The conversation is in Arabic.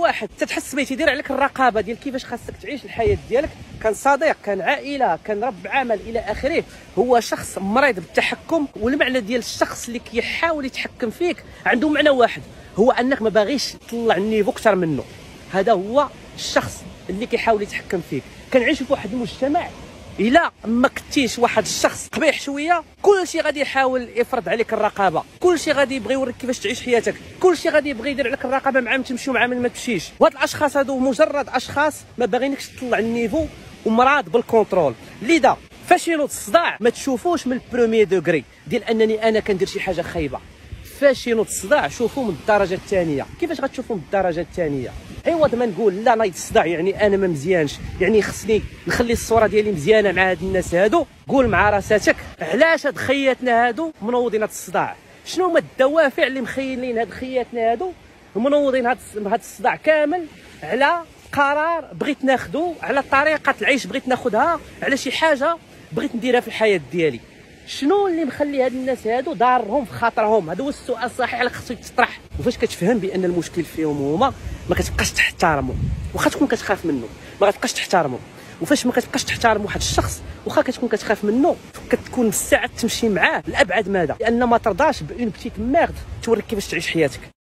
واحد تتحس به تيدير عليك الرقابه ديال كيفاش خاصك تعيش الحياه ديالك، كان صديق، كان عائله، كان رب عمل الى اخره، هو شخص مريض بالتحكم. والمعنى ديال الشخص اللي كيحاول يتحكم فيك عنده معنى واحد، هو انك ما باغيش تطلع النيفو اكثر منه. هذا هو الشخص اللي كيحاول يتحكم فيك. كنعيشوا في واحد المجتمع الا ما كنتيش واحد الشخص قبيح شويه، كلشي غادي يحاول يفرض عليك الرقابه، كلشي غادي يبغي يوريك كيفاش تعيش حياتك، كلشي غادي يبغي يدير عليك الرقابه مع من تمشي ومع من ما تمشيش. وهاد الاشخاص هادو مجرد اشخاص ما باغيينكش تطلع النيفو ومراض بالكونترول. لذا فاش ينوض الصداع ما تشوفوش من البروميي دوغري ديال انني انا كندير شي حاجه خايبه. فاش ينوض الصداع شوفوا من الدرجه الثانيه. كيفاش غتشوفوا من الدرجه الثانيه؟ عوض ما نقول لا نايض الصداع يعني انا ما مزيانش، يعني خصني نخلي الصوره ديالي مزيانه مع هاد الناس هادو، قول مع راساتك علاش هاد خياتنا هادو منوضين هاد الصداع؟ شنو هما الدوافع اللي مخيلين هاد خياتنا هادو منوضين هاد الصداع كامل على قرار بغيت ناخذو، على طريقه العيش بغيت ناخذها، على شي حاجه بغيت نديرها في الحياه ديالي؟ شنو اللي مخلي هاد الناس هادو ضارهم في خاطرهم؟ هذا هو السؤال الصحيح اللي خصو يتطرح. وفاش كتفهم بان المشكل فيهم هما، ما كتبقاش تحترمه، واخا تكون كتخاف منه ما غتبقاش تحترمه. وفاش ما كتبقاش تحترم واحد الشخص واخا كتكون كتخاف منه، كتكون مستعد تمشي معاه لابعد مدى، لان ما ترضاش بون بتيت ميرد توريك كيفاش تعيش حياتك.